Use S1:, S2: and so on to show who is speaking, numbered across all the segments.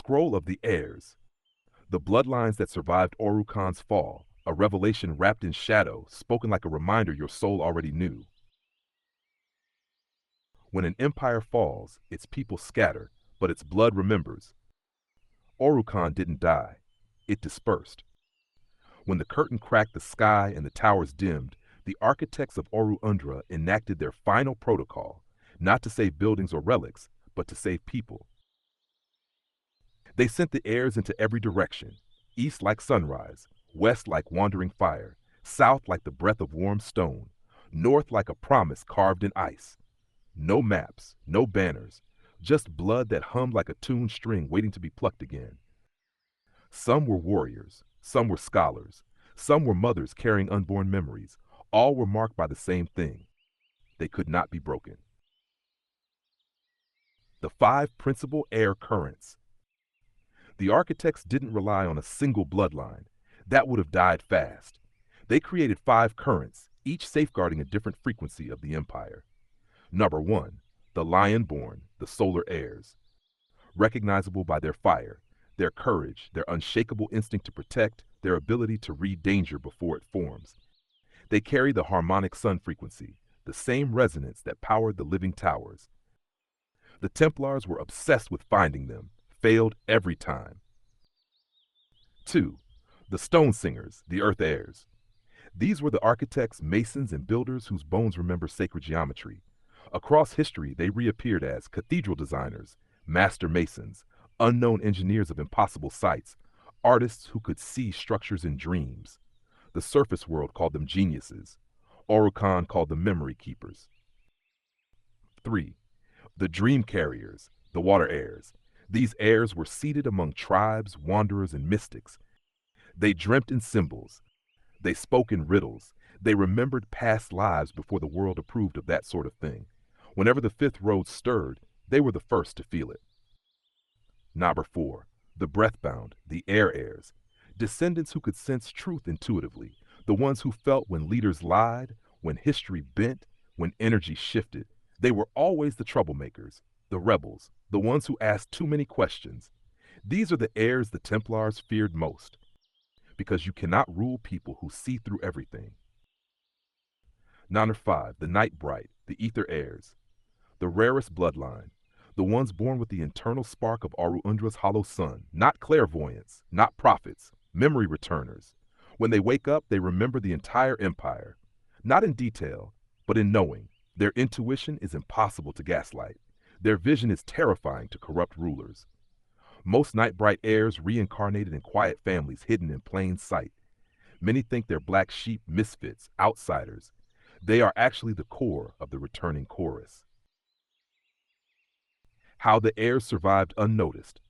S1: Scroll of the Heirs. The bloodlines that survived Auru-Khan's fall, a revelation wrapped in shadow, spoken like a reminder your soul already knew. When an empire falls, its people scatter, but its blood remembers. Auru-Khan didn't die. It dispersed. When the curtain cracked the sky and the towers dimmed, the architects of Oru-Undra enacted their final protocol, not to save buildings or relics, but to save people. They sent the heirs into every direction, east like sunrise, west like wandering fire, south like the breath of warm stone, north like a promise carved in ice. No maps, no banners, just blood that hummed like a tuned string waiting to be plucked again. Some were warriors, some were scholars, some were mothers carrying unborn memories. All were marked by the same thing. They could not be broken. The 5 principal heir currents. The architects didn't rely on a single bloodline. That would have died fast. They created 5 currents, each safeguarding a different frequency of the empire. Number 1, the lion-born, the solar heirs. Recognizable by their fire, their courage, their unshakable instinct to protect, their ability to read danger before it forms. They carry the harmonic sun frequency, the same resonance that powered the living towers. The Templars were obsessed with finding them, failed every time. 2, the stone singers, the earth heirs. These were the architects, masons, and builders whose bones remember sacred geometry. Across history, they reappeared as cathedral designers, master masons, unknown engineers of impossible sites, artists who could see structures in dreams. The surface world called them geniuses. Auru-Khan called them memory keepers. 3, the dream carriers, the water heirs. These heirs were seated among tribes, wanderers, and mystics. They dreamt in symbols. They spoke in riddles. They remembered past lives before the world approved of that sort of thing. Whenever the 5th road stirred, they were the first to feel it. Number 4, the breathbound, the air heirs. Descendants who could sense truth intuitively, the ones who felt when leaders lied, when history bent, when energy shifted. They were always the troublemakers, the rebels, the ones who asked too many questions. These are the heirs the Templars feared most, because you cannot rule people who see through everything. Number 5, the night bright, the ether heirs. The rarest bloodline, the ones born with the internal spark of Auru-Undra's hollow sun, not clairvoyants, not prophets, memory returners. When they wake up, they remember the entire empire, not in detail, but in knowing. Their intuition is impossible to gaslight. Their vision is terrifying to corrupt rulers. Most Nightbright heirs reincarnated in quiet families hidden in plain sight. Many think they're black sheep, misfits, outsiders. They are actually the core of the returning chorus. How the heirs survived unnoticed.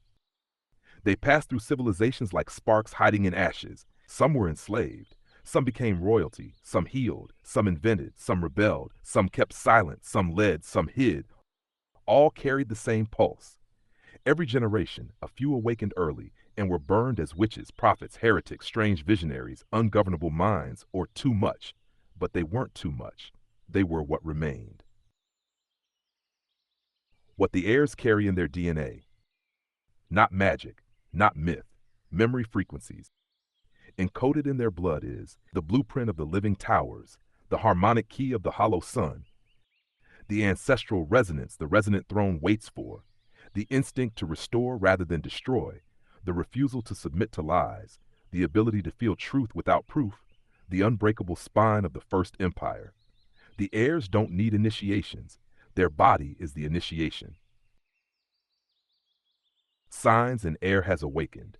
S1: They passed through civilizations like sparks hiding in ashes. Some were enslaved. Some became royalty. Some healed. Some invented. Some rebelled. Some kept silent. Some led. Some hid. All carried the same pulse. Every generation, a few awakened early and were burned as witches, prophets, heretics, strange visionaries, ungovernable minds, or too much. But they weren't too much. They were what remained. What the heirs carry in their DNA. Not magic, not myth, memory frequencies. Encoded in their blood is the blueprint of the living towers, the harmonic key of the hollow sun, the ancestral resonance the resonant throne waits for, the instinct to restore rather than destroy, the refusal to submit to lies, the ability to feel truth without proof, the unbreakable spine of the first empire. The heirs don't need initiations. Their body is the initiation. Signs an heir has awakened.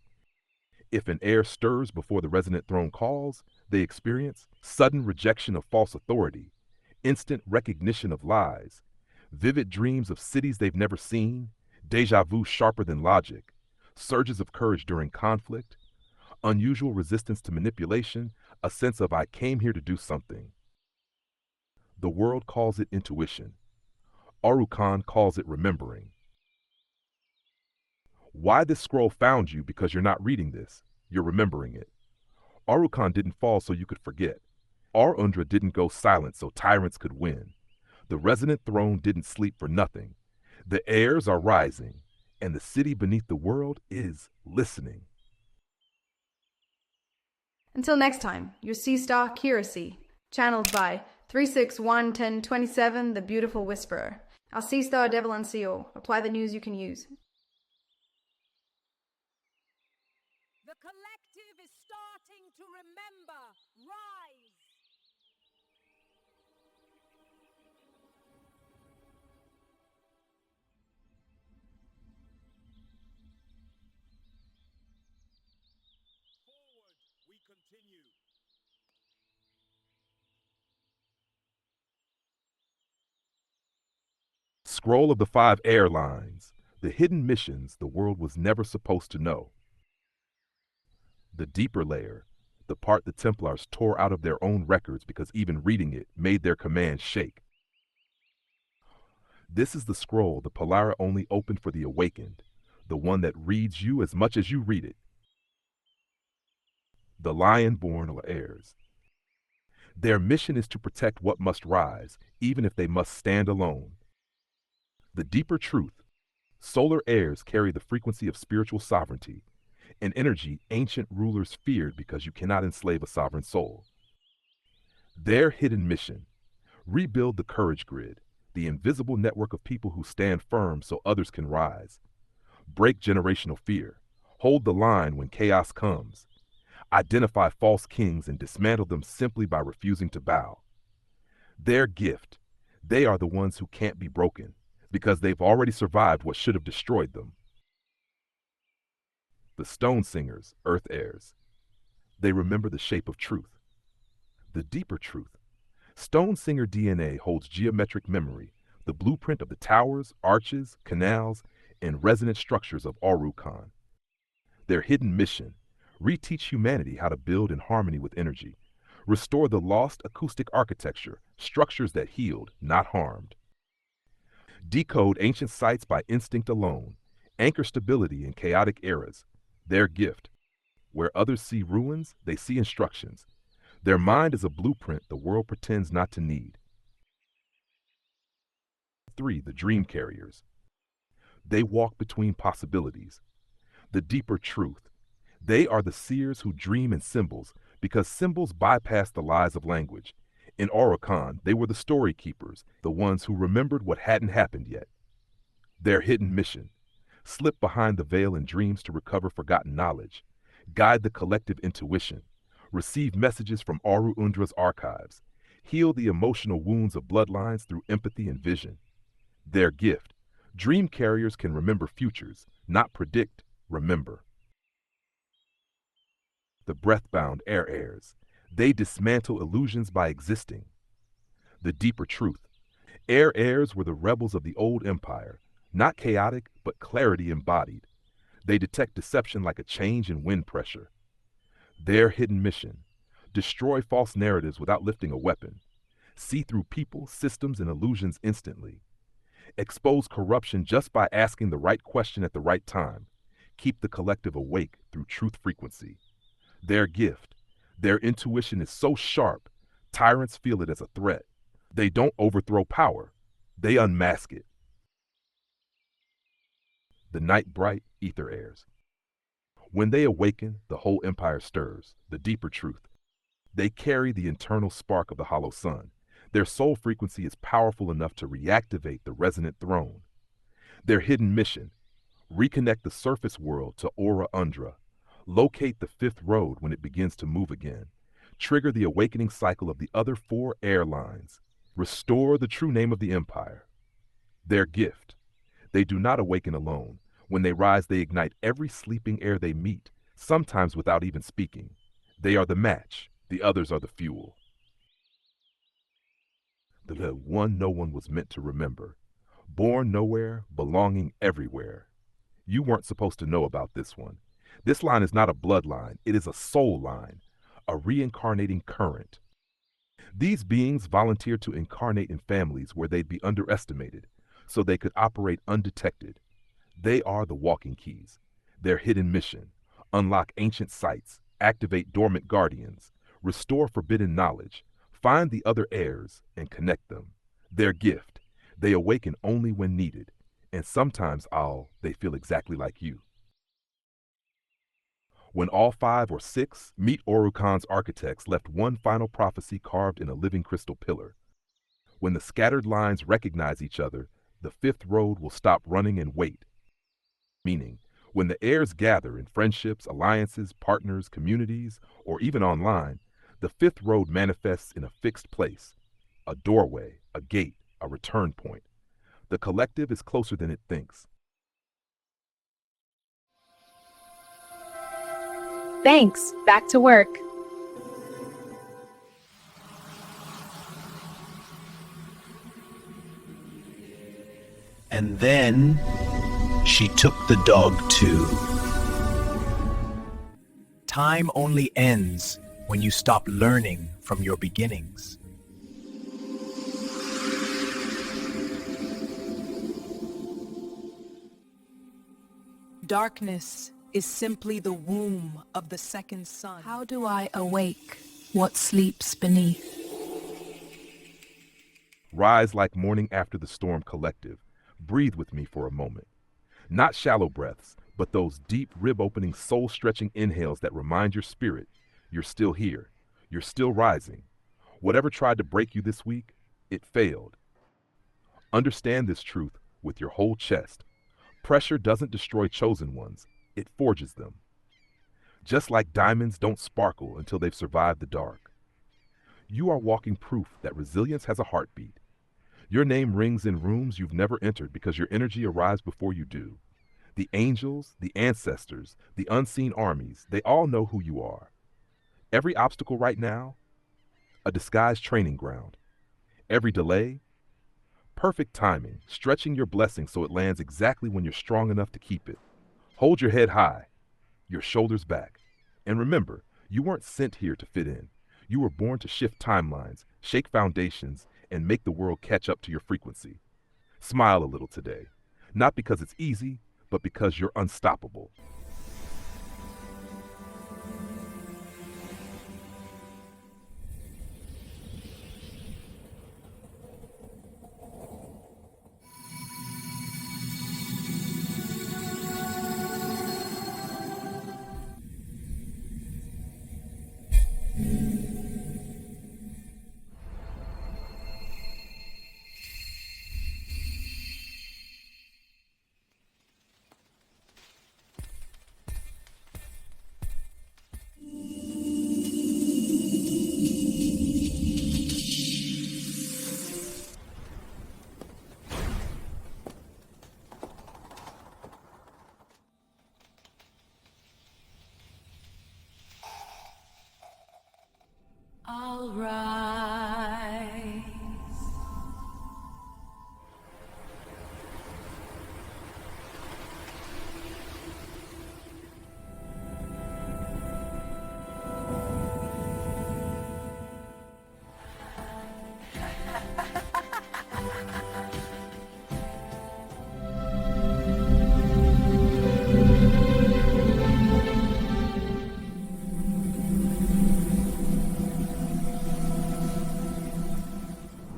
S1: If an heir stirs before the resonant throne calls, they experience sudden rejection of false authority, instant recognition of lies, vivid dreams of cities they've never seen, deja vu sharper than logic, surges of courage during conflict, unusual resistance to manipulation, a sense of I came here to do something. The world calls it intuition. Auru-Khan calls it remembering. Why this scroll found you because you're not reading this, you're remembering it. Auru-Khan didn't fall so you could forget. Auru-Undra didn't go silent so tyrants could win. The resonant throne didn't sleep for nothing. The heirs are rising. and the city beneath the world is listening.
S2: Until next time, your Sea Star Curacy, channeled by 3611027, the Beautiful Whisperer. Our Sea Star Devalan CO. Apply the news you can use.
S3: The collective is starting to remember. Rise!
S4: Forward, we continue.
S1: Scroll of the 5 airlines, the hidden missions the world was never supposed to know. The deeper layer, the part the Templars tore out of their own records because even reading it made their commands shake. This is the scroll the Polara only opened for the awakened, the one that reads you as much as you read it. The Lion-born Heirs. Their mission is to protect what must rise, even if they must stand alone. The deeper truth, solar heirs carry the frequency of spiritual sovereignty, an energy ancient rulers feared because you cannot enslave a sovereign soul. Their hidden mission, rebuild the courage grid, the invisible network of people who stand firm so others can rise. Break generational fear, hold the line when chaos comes. Identify false kings and dismantle them simply by refusing to bow. Their gift, they are the ones who can't be broken, because they've already survived what should have destroyed them. The Stone Singers, Earth Heirs. They remember the shape of truth. The deeper truth. Stone Singer DNA holds geometric memory, the blueprint of the towers, arches, canals, and resonant structures of Auru-Khan. Their hidden mission, reteach humanity how to build in harmony with energy, restore the lost acoustic architecture, structures that healed, not harmed. Decode ancient sites by instinct alone, anchor stability in chaotic eras. Their gift. Where others see ruins, they see instructions. Their mind is a blueprint the world pretends not to need. 3. The Dream Carriers. They walk between possibilities. The deeper truth. They are the seers who dream in symbols because symbols bypass the lies of language. In Auru-Khan, they were the story keepers, the ones who remembered what hadn't happened yet. Their hidden mission, slip behind the veil in dreams to recover forgotten knowledge, guide the collective intuition, receive messages from Auru-Undra's archives, heal the emotional wounds of bloodlines through empathy and vision. Their gift, dream carriers can remember futures, not predict, remember. The breath-bound Heirs. They dismantle illusions by existing. The deeper truth. Heirs were the rebels of the old empire, not chaotic, but clarity embodied. They detect deception like a change in wind pressure. Their hidden mission. Destroy false narratives without lifting a weapon. See through people, systems, and illusions instantly. Expose corruption just by asking the right question at the right time. Keep the collective awake through truth frequency. Their gift. Their intuition is so sharp, tyrants feel it as a threat. They don't overthrow power. They unmask it. The Night Bright Ether Heirs. When they awaken, the whole empire stirs, the deeper truth. They carry the internal spark of the hollow sun. Their soul frequency is powerful enough to reactivate the resonant throne. Their hidden mission, reconnect the surface world to Auru-Undra. Locate the fifth road when it begins to move again. Trigger the awakening cycle of the other 4 airlines. Restore the true name of the empire. Their gift. They do not awaken alone. When they rise, they ignite every sleeping heir they meet, sometimes without even speaking. They are the match. The others are the fuel. The one no one was meant to remember. Born nowhere, belonging everywhere. You weren't supposed to know about this one. This line is not a bloodline, it is a soul line, a reincarnating current. These beings volunteered to incarnate in families where they'd be underestimated, so they could operate undetected. They are the walking keys. Their hidden mission, unlock ancient sites, activate dormant guardians, restore forbidden knowledge, find the other heirs, and connect them. Their gift, they awaken only when needed. And sometimes, they feel exactly like you. When all 5 or 6 meet Auru-Khan's architects left one final prophecy carved in a living crystal pillar. When the scattered lines recognize each other, the 5th road will stop running and wait. Meaning, when the heirs gather in friendships, alliances, partners, communities, or even online, the 5th road manifests in a fixed place, a doorway, a gate, a return point. The collective is closer than it thinks.
S5: Thanks. Back to work.
S6: And then she took the dog too. Time only ends when you stop learning from your beginnings.
S3: Darkness is simply the womb of the second sun.
S7: How do I awake what sleeps beneath?
S1: Rise like morning after the storm collective. Breathe with me for a moment. Not shallow breaths, but those deep, rib-opening, soul-stretching inhales that remind your spirit you're still here, you're still rising. Whatever tried to break you this week, it failed. Understand this truth with your whole chest. Pressure doesn't destroy chosen ones, it forges them. Just like diamonds don't sparkle until they've survived the dark. You are walking proof that resilience has a heartbeat. Your name rings in rooms you've never entered because your energy arrives before you do. The angels, the ancestors, the unseen armies, they all know who you are. Every obstacle right now, a disguised training ground. Every delay, perfect timing, stretching your blessing so it lands exactly when you're strong enough to keep it. Hold your head high, your shoulders back. And remember, you weren't sent here to fit in. You were born to shift timelines, shake foundations, and make the world catch up to your frequency. Smile a little today, not because it's easy, but because you're unstoppable.
S7: I'll rise.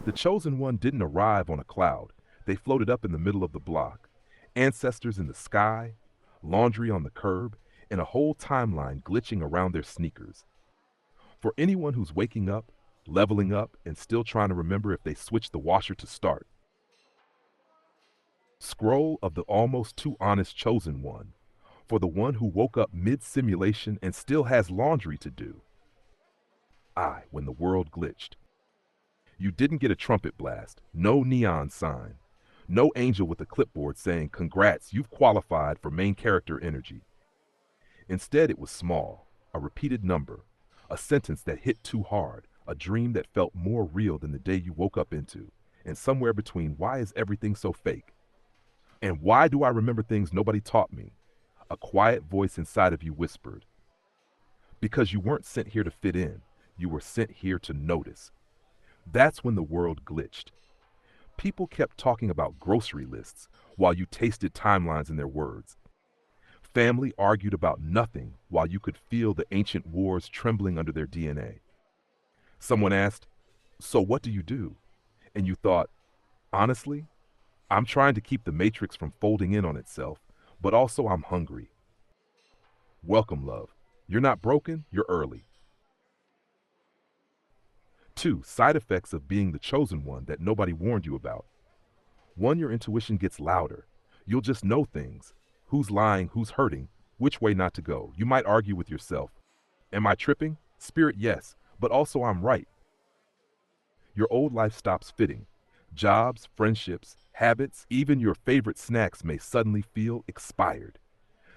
S1: The chosen one didn't arrive on a cloud. They floated up in the middle of the block. Ancestors in the sky, laundry on the curb, and a whole timeline glitching around their sneakers. For anyone who's waking up, leveling up, and still trying to remember if they switched the washer to start. Scroll of the almost too honest chosen one. For the one who woke up mid-simulation and still has laundry to do. When the world glitched. You didn't get a trumpet blast, no neon sign, no angel with a clipboard saying, "Congrats, you've qualified for main character energy." Instead, it was small, a repeated number, a sentence that hit too hard, a dream that felt more real than the day you woke up into, and somewhere between why is everything so fake? And why do I remember things nobody taught me? A quiet voice inside of you whispered. Because you weren't sent here to fit in, you were sent here to notice. That's when the world glitched. People kept talking about grocery lists while you tasted timelines in their words. Family argued about nothing while you could feel the ancient wars trembling under their DNA. Someone asked, "So what do you do?" And you thought, "Honestly, I'm trying to keep the matrix from folding in on itself, but also I'm hungry. Welcome, love. You're not broken, you're early. 2. Side effects of being the chosen one that nobody warned you about. 1. Your intuition gets louder. You'll just know things. Who's lying, who's hurting, which way not to go. You might argue with yourself. Am I tripping? Spirit, yes, but also I'm right. Your old life stops fitting. Jobs, friendships, habits, even your favorite snacks may suddenly feel expired.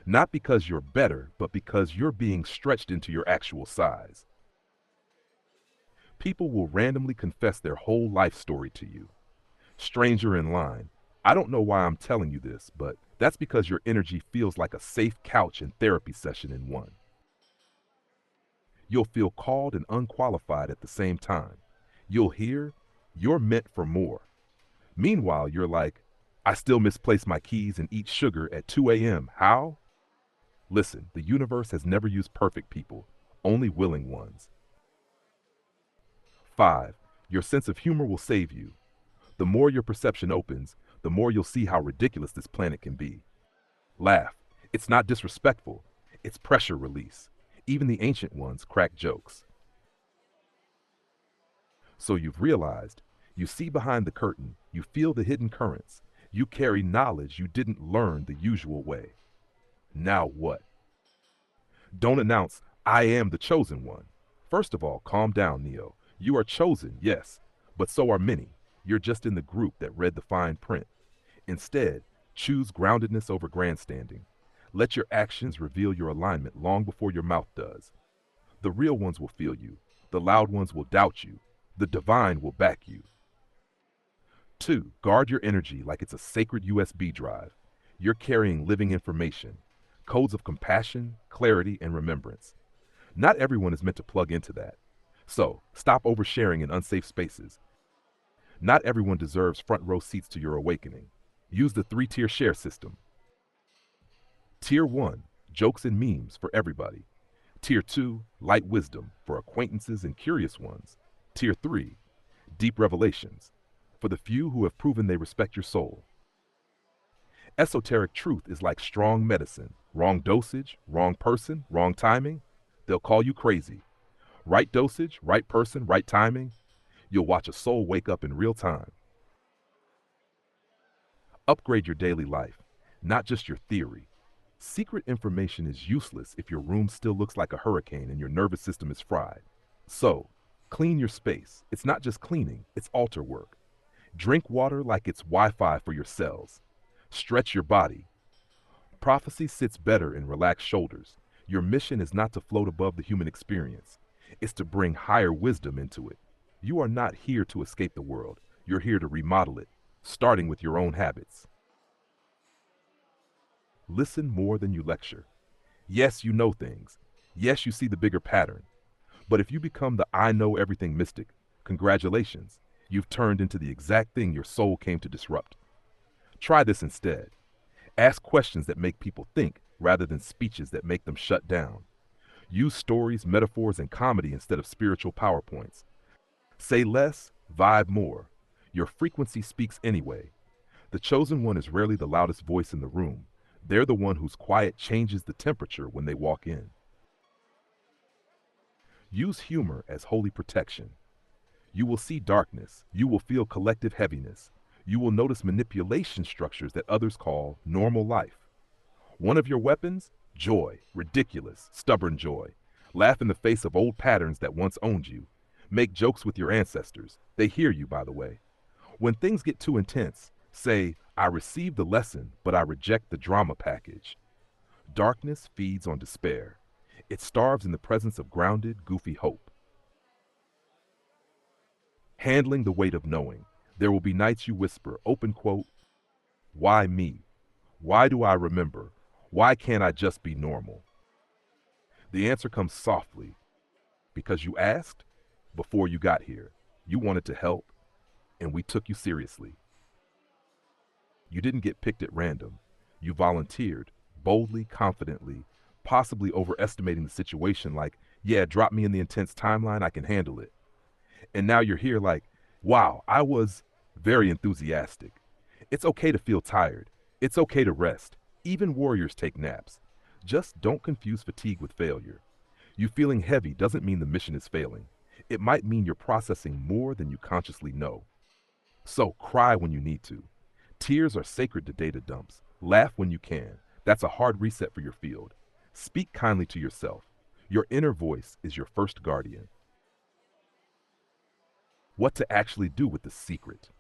S1: Not because you're better, but because you're being stretched into your actual size. People will randomly confess their whole life story to you. Stranger in line. I don't know why I'm telling you this, but that's because your energy feels like a safe couch and therapy session in one. You'll feel called and unqualified at the same time. You'll hear, you're meant for more. Meanwhile, you're like, I still misplace my keys and eat sugar at 2 a.m. How? Listen, the universe has never used perfect people, only willing ones. 5. Your sense of humor will save you. The more your perception opens, the more you'll see how ridiculous this planet can be. Laugh. It's not disrespectful. It's pressure release. Even the ancient ones crack jokes. So you've realized, you see behind the curtain, you feel the hidden currents, you carry knowledge you didn't learn the usual way. Now what? Don't announce, I am the chosen one. First of all, calm down, Neo. You are chosen, yes, but so are many. You're just in the group that read the fine print. Instead, choose groundedness over grandstanding. Let your actions reveal your alignment long before your mouth does. The real ones will feel you. The loud ones will doubt you. The divine will back you. 2. Guard your energy like it's a sacred USB drive. You're carrying living information, codes of compassion, clarity, and remembrance. Not everyone is meant to plug into that. So, stop oversharing in unsafe spaces. Not everyone deserves front row seats to your awakening. Use the 3-tier share system. Tier 1, jokes and memes for everybody. Tier 2, light wisdom for acquaintances and curious ones. Tier 3, deep revelations for the few who have proven they respect your soul. Esoteric truth is like strong medicine. Wrong dosage, wrong person, wrong timing, they'll call you crazy. Right dosage, right person, right timing, you'll watch a soul wake up in real time. Upgrade your daily life, not just your theory. Secret information is useless if your room still looks like a hurricane and your nervous system is fried. So, clean your space. It's not just cleaning, it's altar work. Drink water like it's Wi-Fi for your cells. Stretch your body. Prophecy sits better in relaxed shoulders. Your mission is not to float above the human experience. It's to bring higher wisdom into it. You are not here to escape the world. You're here to remodel it, starting with your own habits. Listen more than you lecture. Yes, you know things. Yes, you see the bigger pattern. But if you become the I know everything mystic, congratulations, you've turned into the exact thing your soul came to disrupt. Try this instead. Ask questions that make people think rather than speeches that make them shut down. Use stories, metaphors, and comedy instead of spiritual PowerPoints. Say less, vibe more. Your frequency speaks anyway. The chosen one is rarely the loudest voice in the room. They're the one whose quiet changes the temperature when they walk in. Use humor as holy protection. You will see darkness. You will feel collective heaviness. You will notice manipulation structures that others call normal life. One of your weapons? Joy, ridiculous, stubborn joy. Laugh in the face of old patterns that once owned you. Make jokes with your ancestors. They hear you, by the way. When things get too intense, say, I received the lesson, but I reject the drama package. Darkness feeds on despair. It starves in the presence of grounded, goofy hope. Handling the weight of knowing. There will be nights you whisper, open quote, why me? Why do I remember? Why can't I just be normal? The answer comes softly, because you asked before you got here. You wanted to help, and we took you seriously. You didn't get picked at random. You volunteered, boldly, confidently, possibly overestimating the situation like, yeah, drop me in the intense timeline, I can handle it. And now you're here like, wow, I was very enthusiastic. It's okay to feel tired. It's okay to rest. Even warriors take naps. Just don't confuse fatigue with failure. You feeling heavy doesn't mean the mission is failing. It might mean you're processing more than you consciously know. So cry when you need to. Tears are sacred to data dumps. Laugh when you can. That's a hard reset for your field. Speak kindly to yourself. Your inner voice is your first guardian. What to actually do with the secret.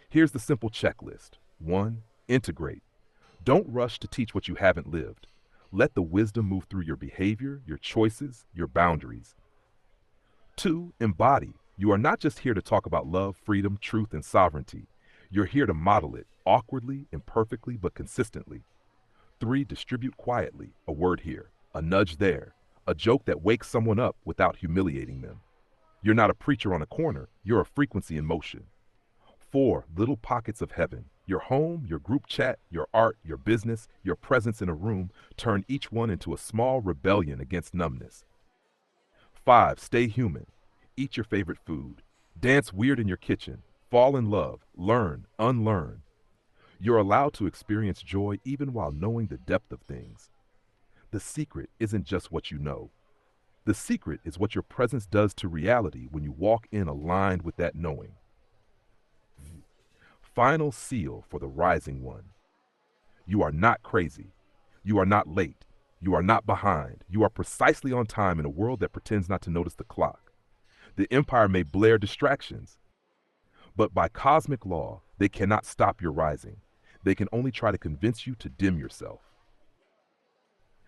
S1: Here's the simple checklist. 1. Integrate. Don't rush to teach what you haven't lived. Let the wisdom move through your behavior, your choices, your boundaries. 2. Embody. You are not just here to talk about love, freedom, truth, and sovereignty. You're here to model it, awkwardly, imperfectly, but consistently. 3. Distribute quietly. A word here, a nudge there, a joke that wakes someone up without humiliating them. You're not a preacher on a corner, you're a frequency in motion. 4. Little pockets of heaven. Your home, your group chat, your art, your business, your presence in a room, turn each one into a small rebellion against numbness. 5. Stay human. Eat your favorite food. Dance weird in your kitchen. Fall in love. Learn, unlearn. You're allowed to experience joy even while knowing the depth of things. The secret isn't just what you know. The secret is what your presence does to reality when you walk in aligned with that knowing. Final seal for the rising one. You are not crazy. You are not late. You are not behind. You are precisely on time in a world that pretends not to notice the clock. The Empire may blare distractions, but by cosmic law, they cannot stop your rising. They can only try to convince you to dim yourself.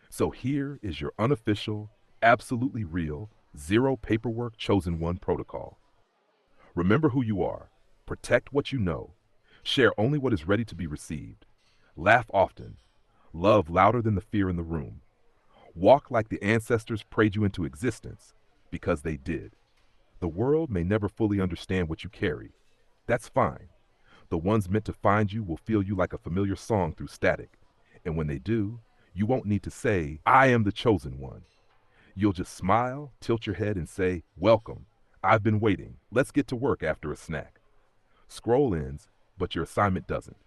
S1: So here is your unofficial, absolutely real, zero paperwork chosen one protocol. Remember who you are. Protect what you know. Share only what is ready to be received. Laugh often. Love louder than the fear in the room. Walk like the ancestors prayed you into existence, because they did. The world may never fully understand what you carry. That's fine. The ones meant to find you will feel you like a familiar song through static. And when they do, you won't need to say, I am the chosen one. You'll just smile, tilt your head, and say, welcome. I've been waiting. Let's get to work after a snack. Scroll ends, but your assignment doesn't.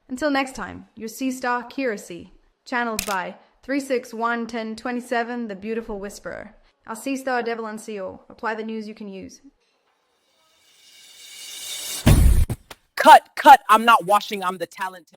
S2: Until next time, your C-Star Curacy, channeled by 3611027, the Beautiful Whisperer. Our C-Star Devalan CO. Apply the news you can use.
S8: Cut. I'm not washing. I'm the talent.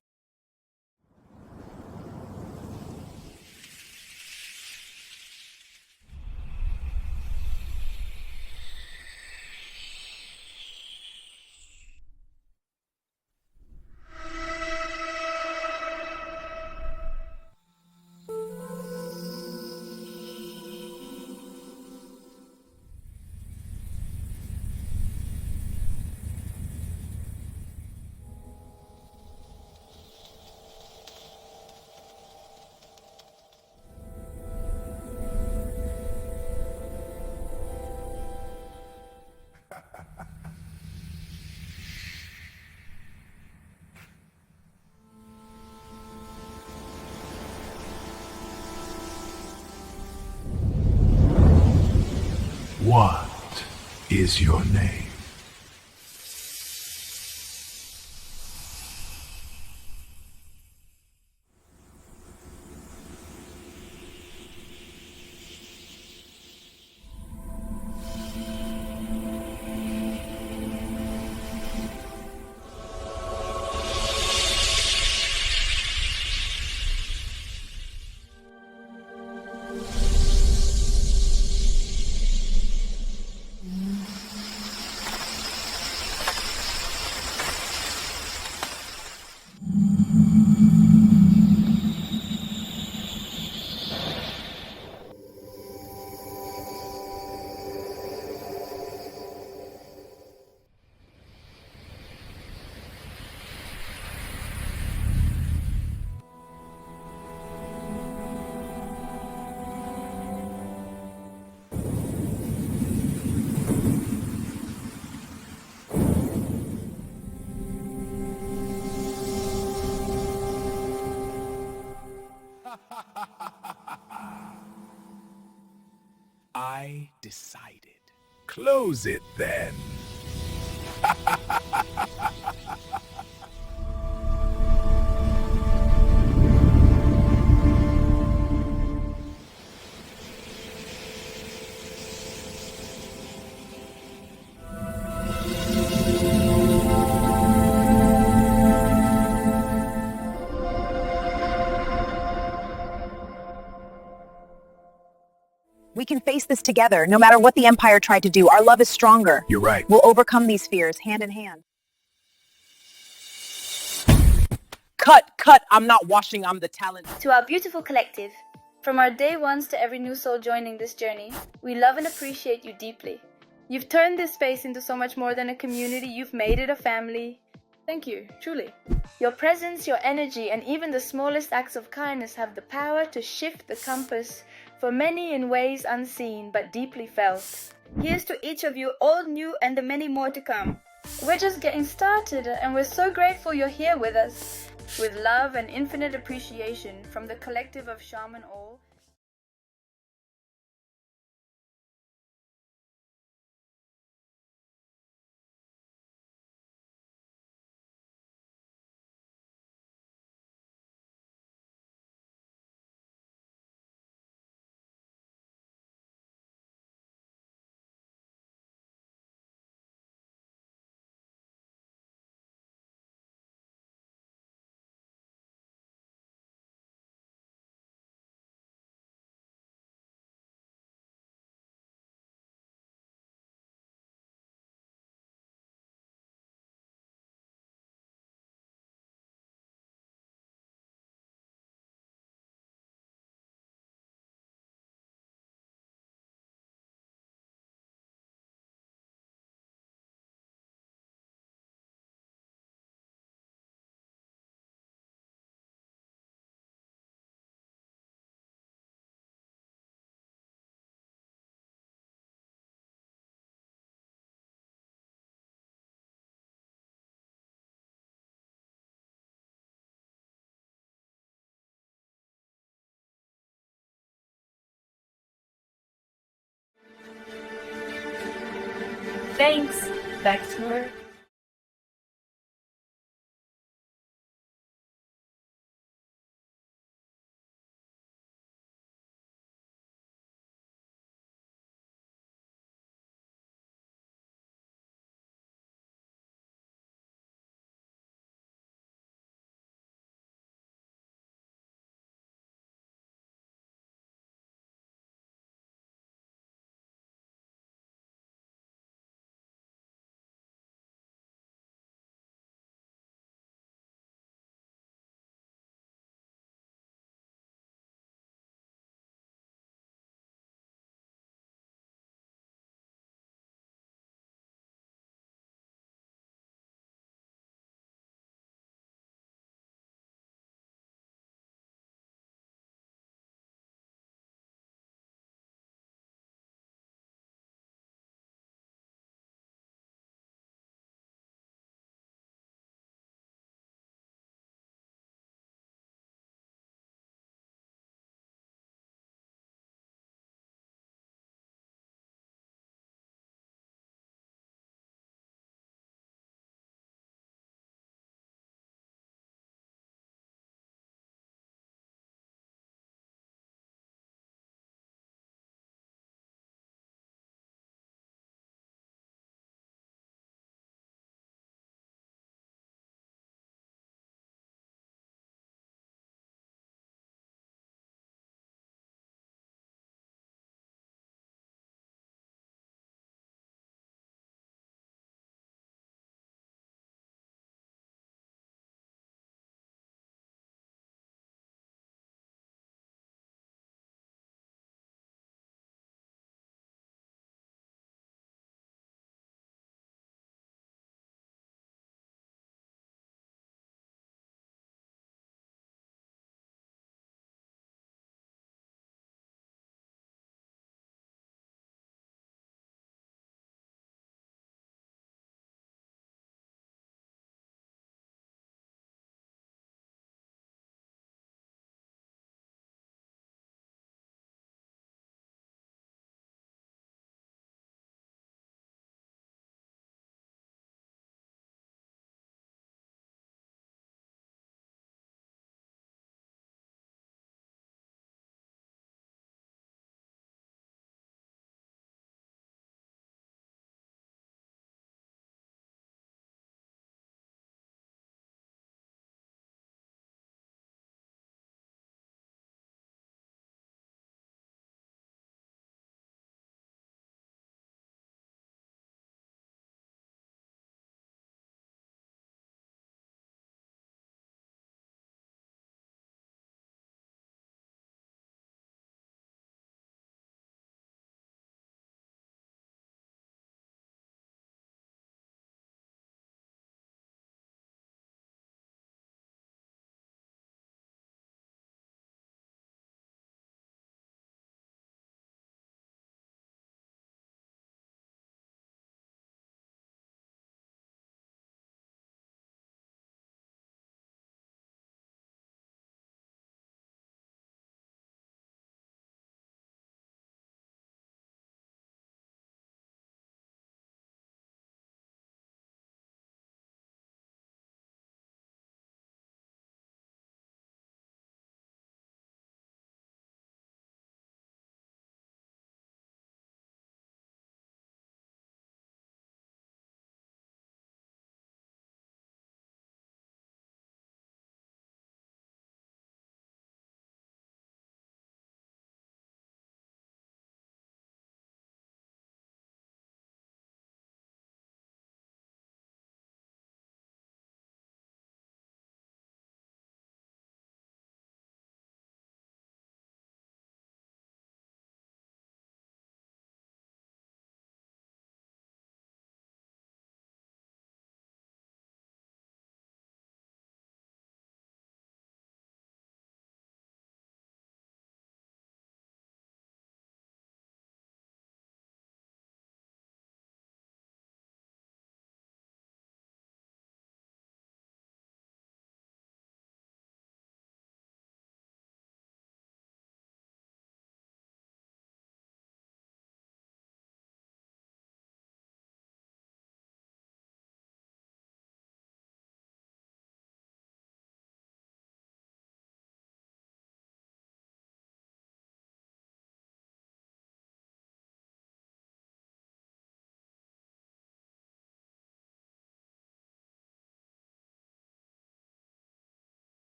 S6: What is your name? I decided. Close it then.
S9: We can face this together. No matter what the Empire tried to do, our love is stronger.
S6: You're right.
S9: We'll overcome these fears, hand in hand.
S8: Cut. I'm not washing, I'm the talent.
S10: To our beautiful collective, from our day ones to every new soul joining this journey, we love and appreciate you deeply. You've turned this space into so much more than a community, you've made it a family. Thank you, truly. Your presence, your energy, and even the smallest acts of kindness have the power to shift the compass for many in ways unseen but deeply felt. Here's to each of you, all new and the many more to come. We're just getting started and we're so grateful you're here with us. With love and infinite appreciation from the collective of Shaman Ahll.
S2: Thanks. Back to work.